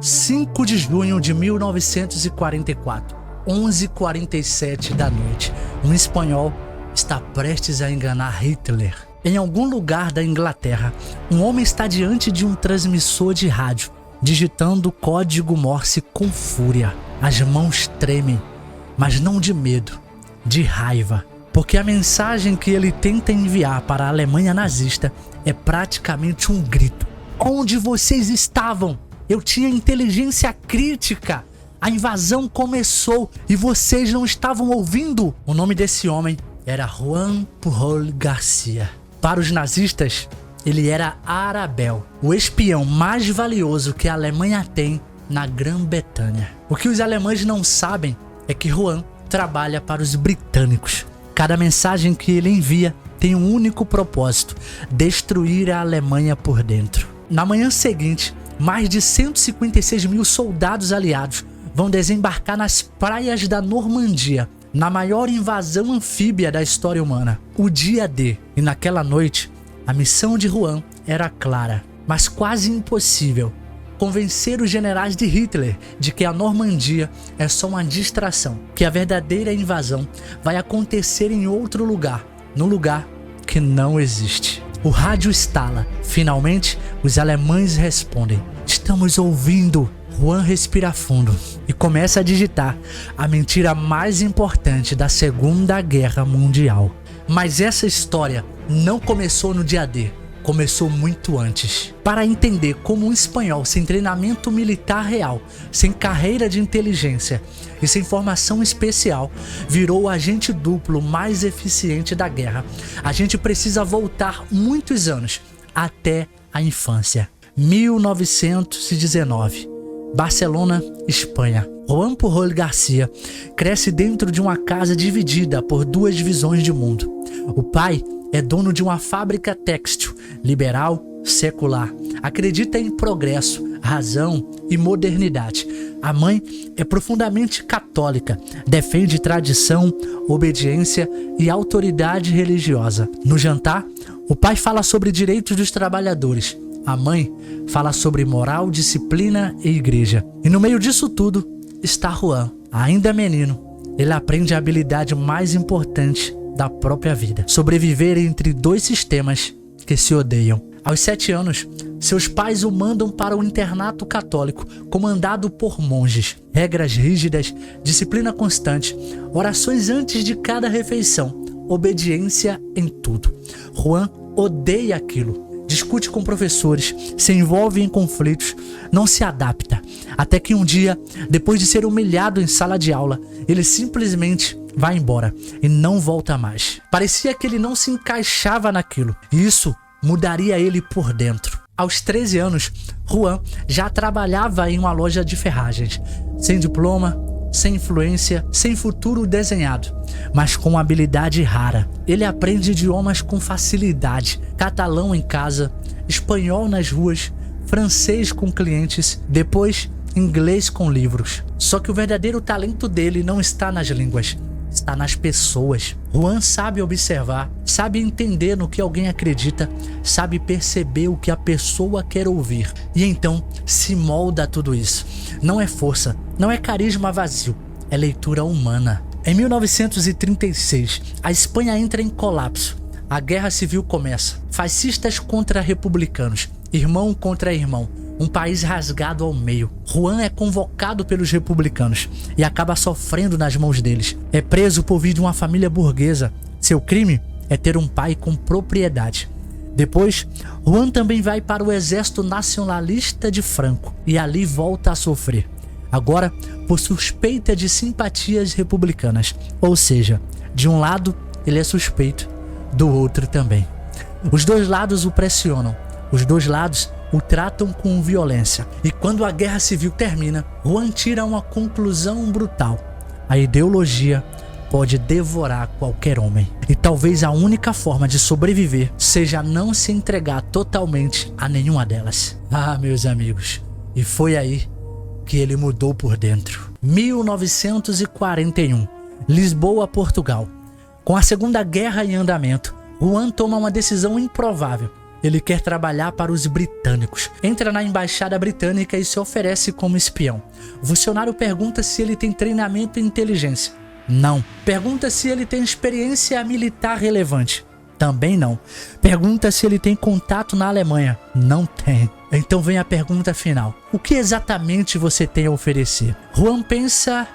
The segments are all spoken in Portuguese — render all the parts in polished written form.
5 de junho de 1944, 11h47 da noite, um espanhol está prestes a enganar Hitler. Em algum lugar da Inglaterra, um homem está diante de um transmissor de rádio, digitando o código Morse com fúria. As mãos tremem, mas não de medo, de raiva, porque a mensagem que ele tenta enviar para a Alemanha nazista é praticamente um grito. Onde vocês estavam? Eu tinha inteligência crítica. A invasão começou e vocês não estavam ouvindo. O nome desse homem era Juan Pujol Garcia. Para os nazistas, ele era Arabel, o espião mais valioso que a Alemanha tem na Grã-Bretanha. O que os alemães não sabem é que Juan trabalha para os britânicos. Cada mensagem que ele envia tem um único propósito: destruir a Alemanha por dentro. Na manhã seguinte, mais de 156 mil soldados aliados vão desembarcar nas praias da Normandia, na maior invasão anfíbia da história humana, o Dia D. E naquela noite, a missão de Juan era clara, mas quase impossível: convencer os generais de Hitler de que a Normandia é só uma distração, que a verdadeira invasão vai acontecer em outro lugar, num lugar que não existe. O rádio estala. Finalmente, os alemães respondem: estamos ouvindo. Juan respira fundo e começa a digitar a mentira mais importante da Segunda Guerra Mundial. Mas essa história não começou no dia D, começou muito antes. Para entender como um espanhol sem treinamento militar real, sem carreira de inteligência e sem formação especial, virou o agente duplo mais eficiente da guerra, a gente precisa voltar muitos anos, até a infância. 1919. Barcelona, Espanha. Juan Pujol Garcia cresce dentro de uma casa dividida por duas visões de mundo. O pai é dono de uma fábrica têxtil, liberal, secular. Acredita em progresso, razão e modernidade. A mãe é profundamente católica, defende tradição, obediência e autoridade religiosa. No jantar, o pai fala sobre direitos dos trabalhadores. A mãe fala sobre moral, disciplina e igreja. E no meio disso tudo está Juan. Ainda menino, ele aprende a habilidade mais importante da própria vida: sobreviver entre dois sistemas que se odeiam. Aos 7 anos, seus pais o mandam para um internato católico comandado por monges. Regras rígidas, disciplina constante, orações antes de cada refeição, obediência em tudo. Juan odeia aquilo. Discute com professores, se envolve em conflitos, não se adapta. Até que um dia, depois de ser humilhado em sala de aula, ele simplesmente vai embora e não volta mais. Parecia que ele não se encaixava naquilo, e isso mudaria ele por dentro. Aos 13 anos, Juan já trabalhava em uma loja de ferragens, sem diploma, sem influência, sem futuro desenhado, mas com uma habilidade rara. Ele aprende idiomas com facilidade: catalão em casa, espanhol nas ruas, francês com clientes, depois inglês com livros. Só que o verdadeiro talento dele não está nas línguas, está nas pessoas. Juan sabe observar, sabe entender no que alguém acredita, sabe perceber o que a pessoa quer ouvir, e então se molda a tudo isso. Não é força, não é carisma vazio, é leitura humana. Em 1936, a Espanha entra em colapso. A guerra civil começa. Fascistas contra republicanos, irmão contra irmão, um país rasgado ao meio. Juan é convocado pelos republicanos e acaba sofrendo nas mãos deles. É preso por vir de uma família burguesa. Seu crime é ter um pai com propriedade. Depois, Juan também vai para o exército nacionalista de Franco e ali volta a sofrer. Agora, por suspeita de simpatias republicanas. Ou seja, de um lado ele é suspeito, do outro também. Os dois lados o pressionam. Os dois lados o tratam com violência. E quando a guerra civil termina, Juan tira uma conclusão brutal: a ideologia pode devorar qualquer homem. E talvez a única forma de sobreviver seja não se entregar totalmente a nenhuma delas. Ah, meus amigos, e foi aí que ele mudou por dentro. 1941, Lisboa, Portugal. Com a Segunda Guerra em andamento, Juan toma uma decisão improvável: Ele quer trabalhar para os britânicos. Entra na embaixada britânica e se oferece como espião. O funcionário pergunta se ele tem treinamento em inteligência. Não. Pergunta se ele tem experiência militar relevante. Também não. Pergunta se ele tem contato na Alemanha. Não tem. Então vem a pergunta final. O que exatamente você tem a oferecer? Juan pensa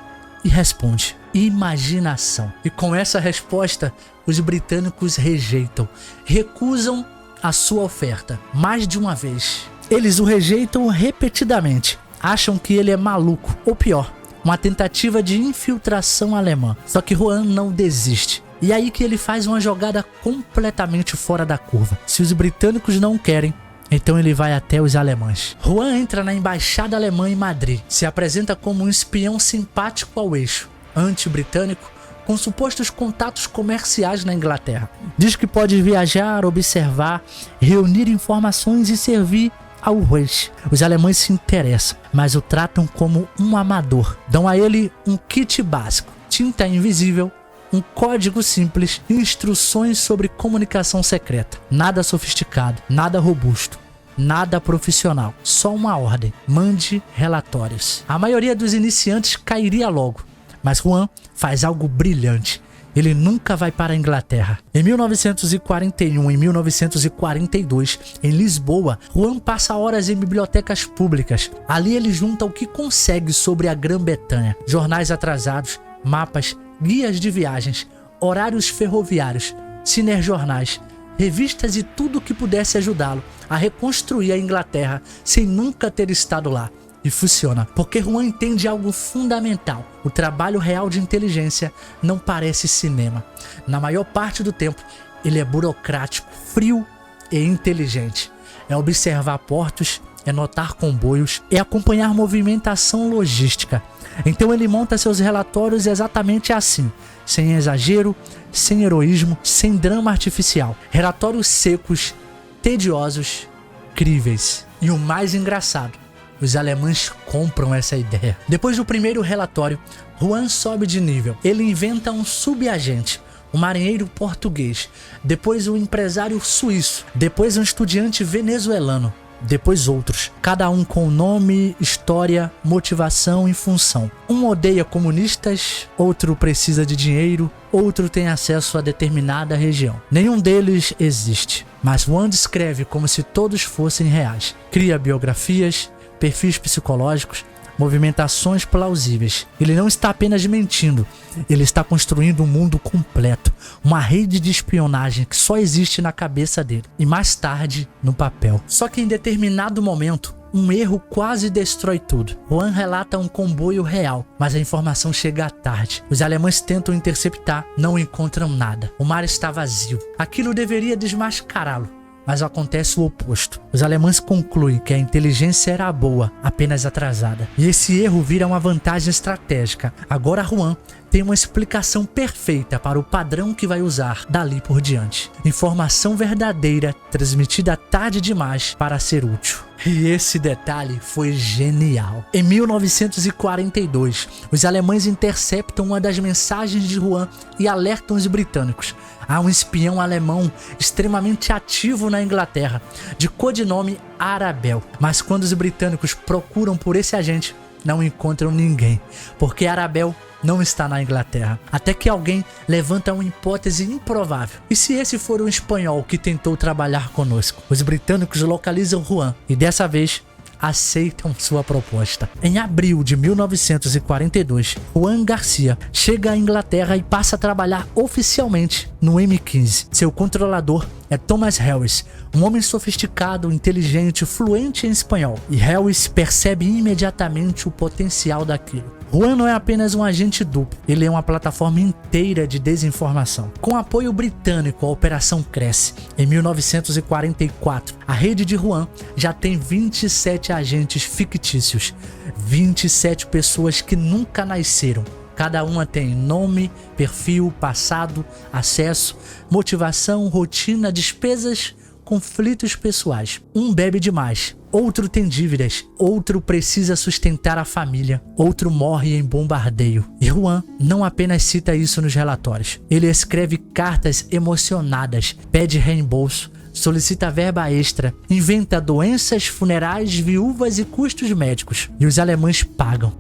e responde: imaginação. E com essa resposta, os britânicos rejeitam, recusam a sua oferta. Mais de uma vez. Eles o rejeitam repetidamente. Acham que ele é maluco, ou pior, uma tentativa de infiltração alemã. Só que Juan não desiste. E é aí que ele faz uma jogada completamente fora da curva. Se os britânicos não querem, então ele vai até os alemães. Juan entra na embaixada alemã em Madrid. Se apresenta como um espião simpático ao eixo, anti-britânico, com supostos contatos comerciais na Inglaterra. Diz que pode viajar, observar, reunir informações e servir ao Reich. Os alemães se interessam, mas o tratam como um amador. Dão a ele um kit básico, tinta invisível, um código simples e instruções sobre comunicação secreta. Nada sofisticado, nada robusto, nada profissional, só uma ordem: mande relatórios. A maioria dos iniciantes cairia logo, mas Juan faz algo brilhante. Ele nunca vai para a Inglaterra. Em 1941 e 1942, em Lisboa, Juan passa horas em bibliotecas públicas. Ali ele junta o que consegue sobre a Grã-Bretanha: jornais atrasados, mapas, guias de viagens, horários ferroviários, cinejornais, revistas e tudo que pudesse ajudá-lo a reconstruir a Inglaterra sem nunca ter estado lá. E funciona, porque Juan entende algo fundamental: o trabalho real de inteligência não parece cinema. Na maior parte do tempo, ele é burocrático, frio e inteligente. É observar portos, é notar comboios, é acompanhar movimentação logística. Então ele monta seus relatórios exatamente assim, sem exagero, sem heroísmo, sem drama artificial. Relatórios secos, tediosos, críveis. E o mais engraçado: os alemães compram essa ideia. Depois do primeiro relatório, Juan sobe de nível. Ele inventa um subagente, um marinheiro português, depois um empresário suíço, depois um estudante venezuelano, depois outros, cada um com nome, história, motivação e função. Um odeia comunistas, outro precisa de dinheiro, outro tem acesso a determinada região. Nenhum deles existe, mas Juan descreve como se todos fossem reais. Cria biografias, perfis psicológicos, movimentações plausíveis. Ele não está apenas mentindo, ele está construindo um mundo completo, uma rede de espionagem que só existe na cabeça dele e mais tarde no papel. Só que em determinado momento, um erro quase destrói tudo. Juan relata um comboio real, mas a informação chega tarde. Os alemães tentam interceptar, não encontram nada. O mar está vazio. Aquilo deveria desmascará-lo, mas acontece o oposto. Os alemães concluem que a inteligência era boa, apenas atrasada. E esse erro vira uma vantagem estratégica. Agora Juan tem uma explicação perfeita para o padrão que vai usar dali por diante. Informação verdadeira transmitida tarde demais para ser útil. E esse detalhe foi genial. Em 1942, os alemães interceptam uma das mensagens de Juan e alertam os britânicos. Há um espião alemão extremamente ativo na Inglaterra, de codinome Arabel. Mas quando os britânicos procuram por esse agente, não encontram ninguém, porque Arabel não está na Inglaterra. Até que alguém levanta uma hipótese improvável. E se esse for um espanhol que tentou trabalhar conosco? Os britânicos localizam Juan e dessa vez aceitam sua proposta. Em abril de 1942, Juan Garcia chega à Inglaterra e passa a trabalhar oficialmente no M15. Seu controlador é Thomas Harris, um homem sofisticado, inteligente, fluente em espanhol. E Harris percebe imediatamente o potencial daquilo. Juan não é apenas um agente duplo, ele é uma plataforma inteira de desinformação. Com apoio britânico, a operação cresce. Em 1944, a rede de Juan já tem 27 agentes fictícios, 27 pessoas que nunca nasceram. Cada uma tem nome, perfil, passado, acesso, motivação, rotina, despesas, conflitos pessoais. Um bebe demais, outro tem dívidas, outro precisa sustentar a família, outro morre em bombardeio. E Juan não apenas cita isso nos relatórios, ele escreve cartas emocionadas, pede reembolso, solicita verba extra, inventa doenças, funerais, viúvas e custos médicos. E os alemães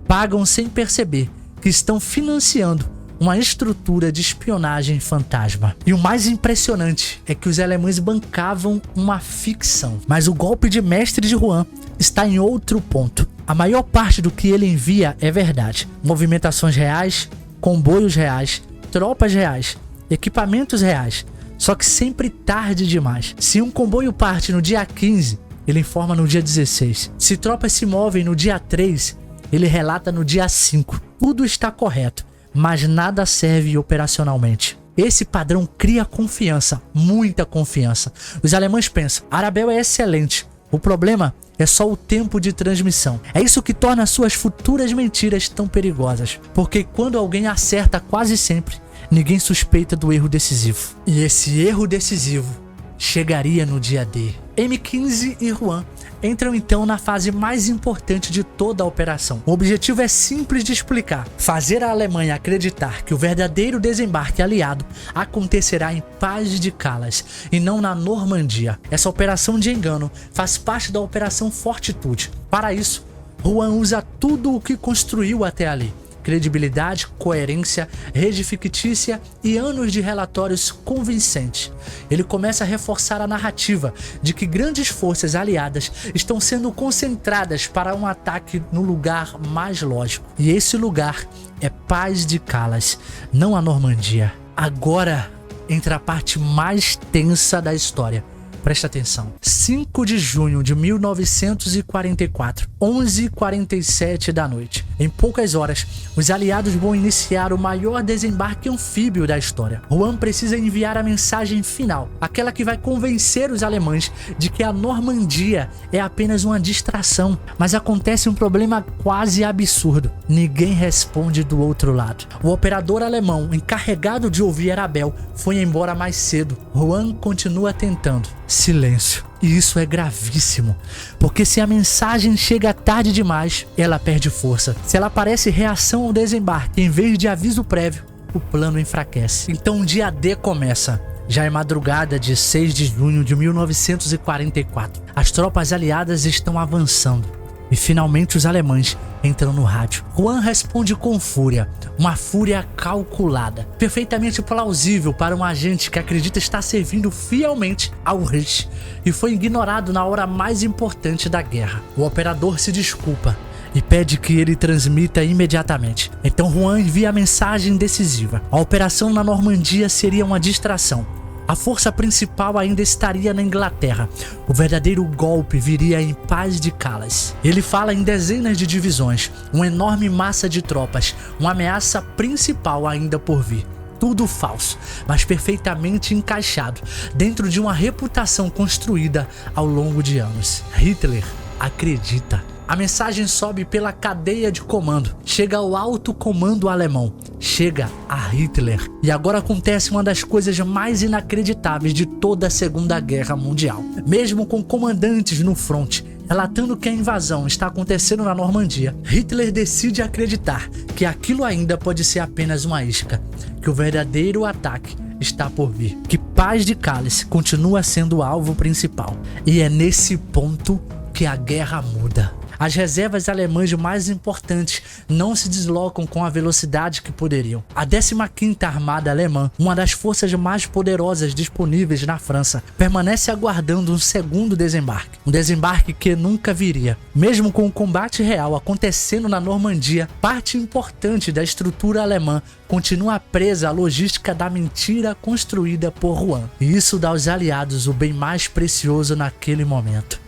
pagam sem perceber que estão financiando uma estrutura de espionagem fantasma. E o mais impressionante é que os alemães bancavam uma ficção. Mas o golpe de mestre de Juan está em outro ponto. A maior parte do que ele envia é verdade. Movimentações reais, comboios reais, tropas reais, equipamentos reais. Só que sempre tarde demais. Se um comboio parte no dia 15, ele informa no dia 16. Se tropas se movem no dia 3, ele relata no dia 5. Tudo está correto, mas nada serve operacionalmente. Esse padrão cria confiança, muita confiança. Os alemães pensam, Arabel é excelente, o problema é só o tempo de transmissão. É isso que torna suas futuras mentiras tão perigosas. Porque quando alguém acerta quase sempre, ninguém suspeita do erro decisivo. E esse erro decisivo chegaria no dia D. M15 e Juan entram então na fase mais importante de toda a operação. O objetivo é simples de explicar: fazer a Alemanha acreditar que o verdadeiro desembarque aliado acontecerá em Paz de Calais e não na Normandia. Essa operação de engano faz parte da Operação Fortitude. Para isso, Juan usa tudo o que construiu até ali: credibilidade, coerência, rede fictícia e anos de relatórios convincentes. Ele começa a reforçar a narrativa de que grandes forças aliadas estão sendo concentradas para um ataque no lugar mais lógico. E esse lugar é Paz de Calais, não a Normandia. Agora entra a parte mais tensa da história. Presta atenção. 5 de junho de 1944, 11h47 da noite. Em poucas horas, os aliados vão iniciar o maior desembarque anfíbio da história. Juan precisa enviar a mensagem final, aquela que vai convencer os alemães de que a Normandia é apenas uma distração. Mas acontece um problema quase absurdo. Ninguém responde do outro lado. O operador alemão encarregado de ouvir Arabel foi embora mais cedo. Juan continua tentando. Silêncio. E isso é gravíssimo, porque se a mensagem chega tarde demais, ela perde força. Se ela parece reação ao desembarque em vez de aviso prévio, o plano enfraquece. Então o dia D começa. Já é madrugada de 6 de junho de 1944. As tropas aliadas estão avançando. E finalmente os alemães entram no rádio. Juan responde com fúria, uma fúria calculada, perfeitamente plausível para um agente que acredita estar servindo fielmente ao Reich e foi ignorado na hora mais importante da guerra. O operador se desculpa e pede que ele transmita imediatamente. Então Juan envia a mensagem decisiva. A operação na Normandia seria uma distração. A força principal ainda estaria na Inglaterra. O verdadeiro golpe viria em Paz de Calais. Ele fala em dezenas de divisões, uma enorme massa de tropas, uma ameaça principal ainda por vir. Tudo falso, mas perfeitamente encaixado dentro de uma reputação construída ao longo de anos. Hitler acredita. A mensagem sobe pela cadeia de comando, chega ao alto comando alemão, chega a Hitler. E agora acontece uma das coisas mais inacreditáveis de toda a Segunda Guerra Mundial. Mesmo com comandantes no fronte relatando que a invasão está acontecendo na Normandia, Hitler decide acreditar que aquilo ainda pode ser apenas uma isca, que o verdadeiro ataque está por vir, que Paz de Calais continua sendo o alvo principal. E é nesse ponto que a guerra muda. As reservas alemãs mais importantes não se deslocam com a velocidade que poderiam. A 15ª Armada Alemã, uma das forças mais poderosas disponíveis na França, permanece aguardando um segundo desembarque. Um desembarque que nunca viria. Mesmo com o combate real acontecendo na Normandia, parte importante da estrutura alemã continua presa à logística da mentira construída por Juan. E isso dá aos aliados o bem mais precioso naquele momento: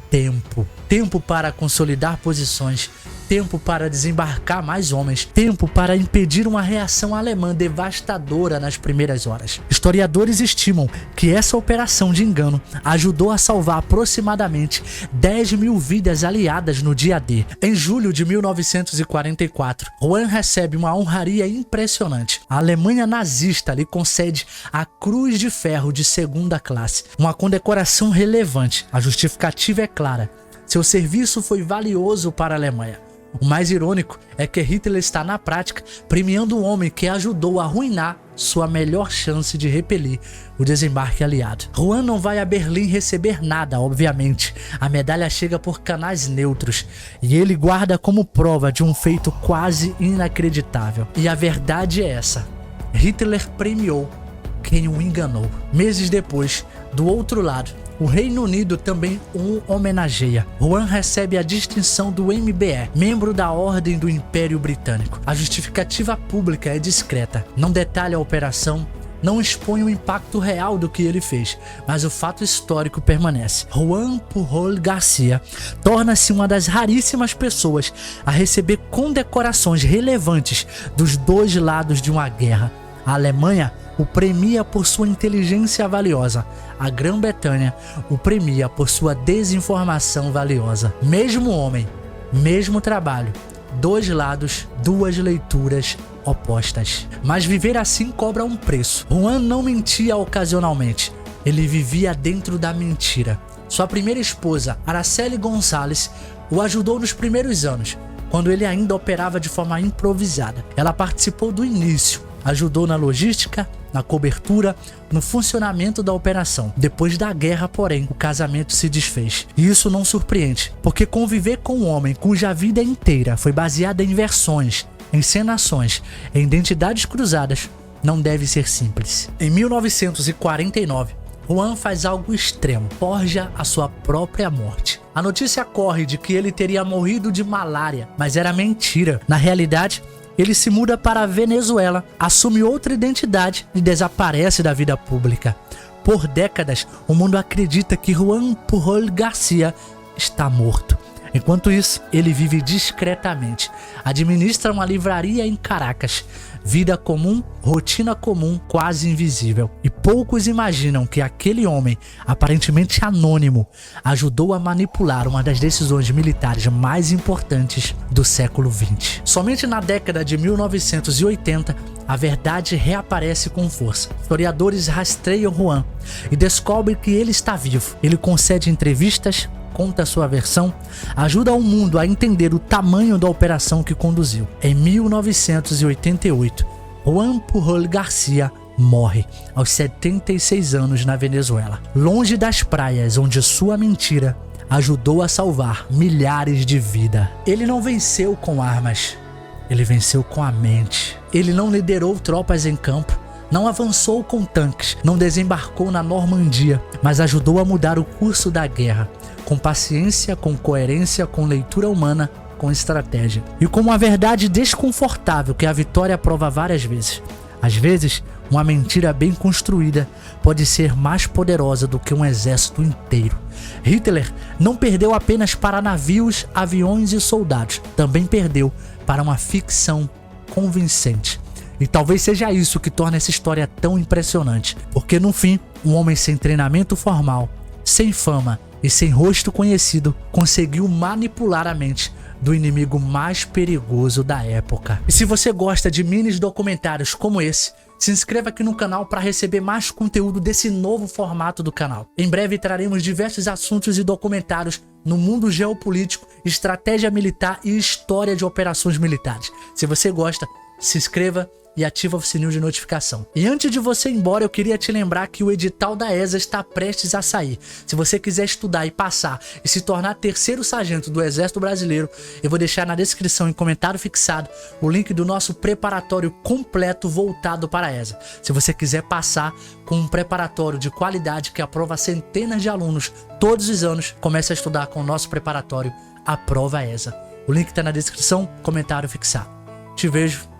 tempo. Tempo para consolidar posições, tempo para desembarcar mais homens, tempo para impedir uma reação alemã devastadora nas primeiras horas. Historiadores estimam que essa operação de engano ajudou a salvar aproximadamente 10.000 vidas aliadas no dia D. Em julho de 1944, Juan recebe uma honraria impressionante. A Alemanha nazista lhe concede a Cruz de Ferro de 2ª classe, uma condecoração relevante. A justificativa é clara: seu serviço foi valioso para a Alemanha. O mais irônico é que Hitler está, na prática, premiando o homem que ajudou a arruinar sua melhor chance de repelir o desembarque aliado. Juan não vai a Berlim receber nada, obviamente. A medalha chega por canais neutros e ele guarda como prova de um feito quase inacreditável. E a verdade é essa: Hitler premiou quem o enganou. Meses depois, do outro lado, o Reino Unido também o homenageia. Juan recebe a distinção do MBE, membro da Ordem do Império Britânico. A justificativa pública é discreta, não detalha a operação, não expõe o impacto real do que ele fez, mas o fato histórico permanece. Juan Pujol Garcia torna-se uma das raríssimas pessoas a receber condecorações relevantes dos dois lados de uma guerra. A Alemanha o premia por sua inteligência valiosa. A Grã-Bretanha o premia por sua desinformação valiosa. Mesmo homem, mesmo trabalho, dois lados, duas leituras opostas. Mas viver assim cobra um preço. Juan não mentia ocasionalmente, ele vivia dentro da mentira. Sua primeira esposa, Araceli González, o ajudou nos primeiros anos, quando ele ainda operava de forma improvisada. Ela participou do início, ajudou na logística, na cobertura, no funcionamento da operação. Depois da guerra, porém, o casamento se desfez. E isso não surpreende, porque conviver com um homem cuja vida inteira foi baseada em versões, encenações, em identidades cruzadas, não deve ser simples. Em 1949, Juan faz algo extremo, forja a sua própria morte. A notícia corre de que ele teria morrido de malária, mas era mentira. Na realidade, ele se muda para a Venezuela, assume outra identidade e desaparece da vida pública. Por décadas, o mundo acredita que Juan Pujol Garcia está morto. Enquanto isso, ele vive discretamente, administra uma livraria em Caracas. Vida comum, rotina comum, quase invisível. E poucos imaginam que aquele homem, aparentemente anônimo, ajudou a manipular uma das decisões militares mais importantes do século XX. Somente na década de 1980, a verdade reaparece com força. Historiadores rastreiam Juan e descobrem que ele está vivo. Ele concede entrevistas, conta sua versão, ajuda o mundo a entender o tamanho da operação que conduziu. Em 1988, Juan Pujol Garcia morre aos 76 anos na Venezuela, longe das praias onde sua mentira ajudou a salvar milhares de vidas. Ele não venceu com armas, ele venceu com a mente. Ele não liderou tropas em campo, não avançou com tanques, não desembarcou na Normandia, mas ajudou a mudar o curso da guerra, com paciência, com coerência, com leitura humana, com estratégia. E com uma verdade desconfortável que a vitória prova várias vezes. Às vezes, uma mentira bem construída pode ser mais poderosa do que um exército inteiro. Hitler não perdeu apenas para navios, aviões e soldados, também perdeu para uma ficção convincente. E talvez seja isso que torna essa história tão impressionante, porque no fim, um homem sem treinamento formal, sem fama e sem rosto conhecido, conseguiu manipular a mente do inimigo mais perigoso da época. E se você gosta de mini documentários como esse, se inscreva aqui no canal para receber mais conteúdo desse novo formato do canal. Em breve traremos diversos assuntos e documentários no mundo geopolítico, estratégia militar e história de operações militares. Se você gosta, se inscreva e ativa o sininho de notificação. E antes de você ir embora, eu queria te lembrar que o edital da ESA está prestes a sair. Se você quiser estudar e passar e se tornar terceiro sargento do Exército Brasileiro, eu vou deixar na descrição em comentário fixado o link do nosso preparatório completo voltado para a ESA. Se você quiser passar com um preparatório de qualidade que aprova centenas de alunos todos os anos, comece a estudar com o nosso preparatório Aprova ESA. O link está na descrição, comentário fixado. Te vejo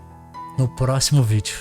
no próximo vídeo.